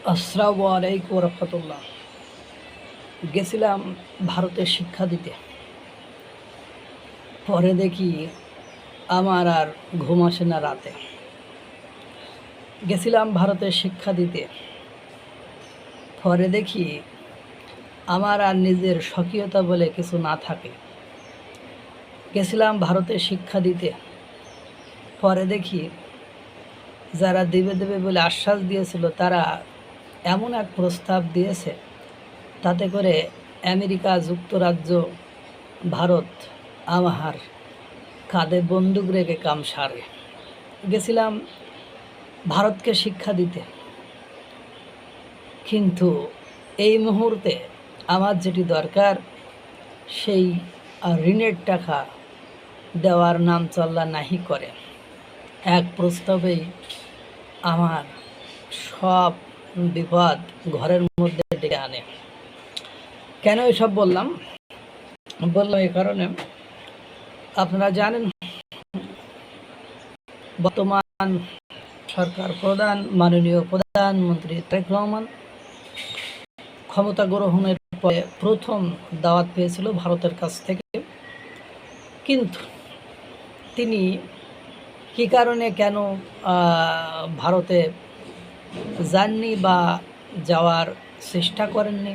আসসালামু আলাইকুম রহমতুল্লাহ। গেছিলাম ভারতে শিক্ষা দিতে, পরে দেখি আমার আর ঘুম আসে না রাতে। গেছিলাম ভারতে শিক্ষা দিতে, পরে দেখি আমার আর নিজের স্বকীয়তা বলে কিছু না থাকে। গেছিলাম ভারতে শিক্ষা দিতে, পরে দেখি যারা দেবে দেবে বলে আশ্বাস দিয়েছিল তারা এমন এক প্রস্তাব দিয়েছে, তাতে করে আমেরিকা যুক্তরাজ্য ভারত আমার কাঁধে বন্দুক রেখে কাম সারে। গেছিলাম ভারতকে শিক্ষা দিতে, কিন্তু এই মুহূর্তে আমার যেটি দরকার সেই ঋণের টাকা দেওয়ার নাম চল্লা নাহি করে। এক প্রস্তাবেই আমার সব বিপদ ঘরের মধ্যে ডেকে আনে। কেন এসব বললাম এই কারণে, আপনারা জানেন বর্তমান সরকার প্রধান মাননীয় প্রধানমন্ত্রী তারেক রহমান ক্ষমতা গ্রহণের পরে প্রথম দাওয়াত পেয়েছিল ভারতের কাছ থেকে, কিন্তু তিনি কী কারণে কেন ভারতে যাননি বা যাওয়ার চেষ্টা করেননি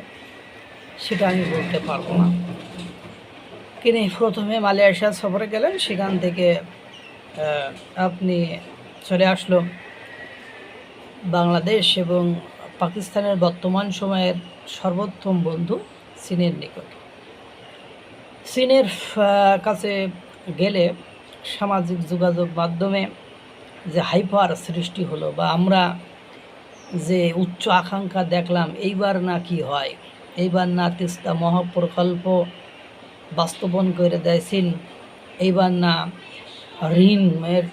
সেটা আমি বলতে পারবো না। তিনি প্রথমে মালয়েশিয়া সফরে গেলেন, সেখান থেকে আপনি চলে আসলো বাংলাদেশ এবং পাকিস্তানের বর্তমান সময়ের সর্বোত্তম বন্ধু চীনের নিকট। চীনের কাছে গেলে সামাজিক যোগাযোগ মাধ্যমে যে হাইপার সৃষ্টি হলো বা আমরা যে উচ্চ আকাঙ্ক্ষা দেখলাম, এইবার না কি হয়, এইবার না তিস্তা মহাপ্রকল্প বাস্তবায়ন করে দেয় চীন, এইবার না ঋণের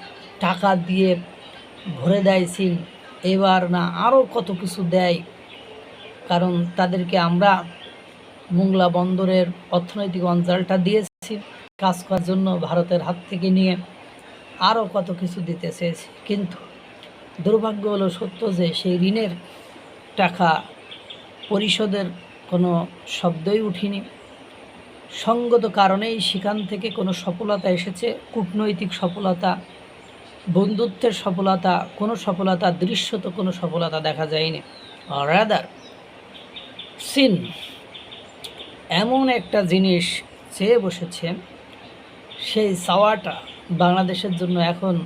টাকা দিয়ে ভরে দেয় চীন, এবার না আরও কত কিছু দেয়। কারণ তাদেরকে আমরা মোংলা বন্দরের অর্থনৈতিক অঞ্চলটা দিয়েছি কাজ করার জন্য, ভারতের হাত থেকে নিয়ে আরও কত কিছু দিতে চেয়েছি। কিন্তু দুর্ভাগ্য হলো সত্য যে সেই ঋণের টাকা পরিশোধের কোনো শব্দই উঠিনি। সঙ্গত কারণেই সেখান থেকে কোনো সফলতা এসেছে, কূটনৈতিক সফলতা, বন্ধুত্বের সফলতা, কোনো সফলতা, দৃশ্যত কোনো সফলতা দেখা যায়নি। রাদার চীন এমন একটা জিনিস চেয়ে বসেছে, সেই চাওয়াটা বাংলাদেশের জন্য এখন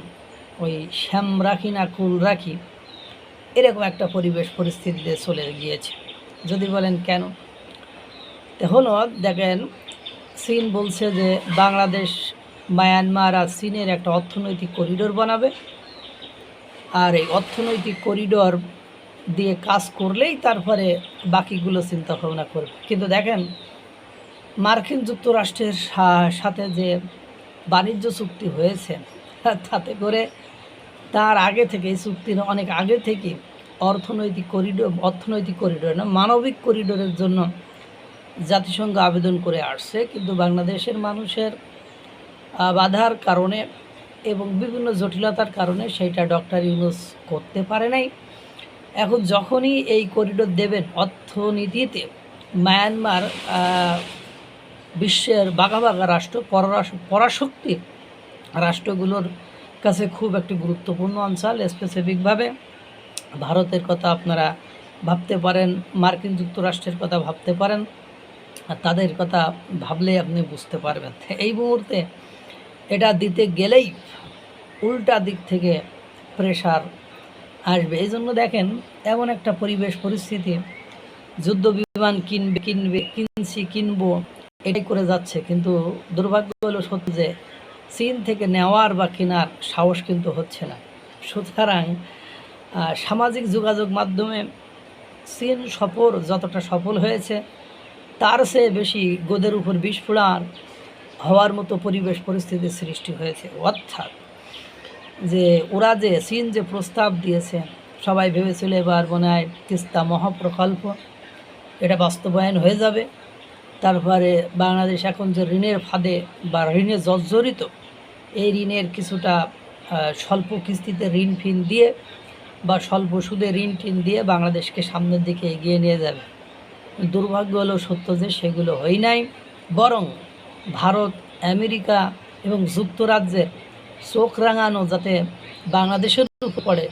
ওই শ্যাম রাখি না কুল রাখি এরকম একটা পরিবেশ পরিস্থিতিতে চলে গিয়েছে। যদি বলেন কেন, হলো দেখেন, চীন বলছে যে বাংলাদেশ, মায়ানমার আর চীনের একটা অর্থনৈতিক করিডোর বানাবে, আর এই অর্থনৈতিক করিডোর দিয়ে কাজ করলেই তারপরে বাকিগুলো চিন্তা ভাবনা করবে। কিন্তু দেখেন, মার্কিন যুক্তরাষ্ট্রের সাথে যে বাণিজ্য চুক্তি হয়েছে, তাতে করে তার আগে থেকে, এই চুক্তির অনেক আগে থেকে অর্থনৈতিক করিডোর না, মানবিক করিডোরের জন্য জাতিসংঘ আবেদন করে আসছে। কিন্তু বাংলাদেশের মানুষের বাধার কারণে এবং বিভিন্ন জটিলতার কারণে সেইটা ডক্টর ইউনূস করতে পারে নাই। এখন যখনই এই করিডোর দেবেন, অর্থনীতিতে মায়ানমার বিশ্বের বাঘা রাষ্ট্র, পরাশক্তি রাষ্ট্রগুলোর কাছে খুব একটি গুরুত্বপূর্ণ অঞ্চল। স্পেসিফিকভাবে ভারতের কথা আপনারা ভাবতে পারেন, মার্কিন যুক্তরাষ্ট্রের কথা ভাবতে পারেন, আর তাদের কথা ভাবলে আপনি বুঝতে পারবেন। এই মুহূর্তে এটা দিতে গেলেই উল্টা দিক থেকে প্রেশার আসবে। এই জন্য দেখেন, এমন একটা পরিবেশ পরিস্থিতি, যুদ্ধ বিমান কিনবো এটাই করে যাচ্ছে। কিন্তু দুর্ভাগ্য হলো সত্যি যে চীন থেকে নেওয়ার বা কেনার সাহস কিন্তু হচ্ছে না। সুতরাং সামাজিক যোগাযোগ মাধ্যমে চীন সফর যতটা সফল হয়েছে, তার চেয়ে বেশি গোদের উপর বিষ ফোড়ার হওয়ার মতো পরিবেশ পরিস্থিতির সৃষ্টি হয়েছে। অর্থাৎ যে ওরা যে চীন যে প্রস্তাব দিয়েছে, সবাই ভেবেছিল এবার মনে হয় তিস্তা মহাপ্রকল্প এটা বাস্তবায়ন হয়ে যাবে, তারপরে বাংলাদেশ এখন যে ঋণের ফাঁদে বা ঋণে জর্জরিত, এই ঋণের কিছুটা স্বল্প কিস্তিতে ঋণ ফিন দিয়ে বা স্বল্প সুদে ঋণ টিন দিয়ে বাংলাদেশকে সামনের দিকে এগিয়ে নিয়ে যাবে। দুর্ভাগ্য হলো সত্য যে সেগুলো হয় নাই, বরং ভারত, আমেরিকা এবং যুক্তরাজ্যের চোখ রাঙানো যাতে বাংলাদেশের উপর পড়ে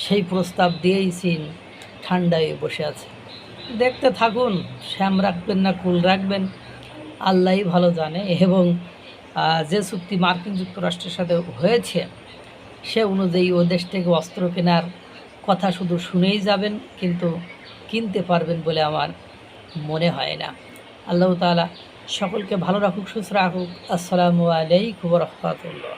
সেই প্রস্তাব দিয়েই চীন ঠান্ডায় বসে আছে। দেখতে থাকুন, শ্যাম রাখবেন না কুল রাখবেন আল্লাহই ভালো জানে। এবং যে চুক্তি মার্কিন যুক্তরাষ্ট্রের সাথে হয়েছে সে অনুযায়ী ও দেশ থেকে অস্ত্র কেনার কথা শুধু শুনেই যাবেন, কিন্তু কিনতে পারবেন বলে আমার মনে হয় না। আল্লাহ তাআলা সকলকে ভালো রাখুক, সুস্থ রাখুক। আসসালামু আলাইকুম ওয়া রাহমাতুল্লাহ।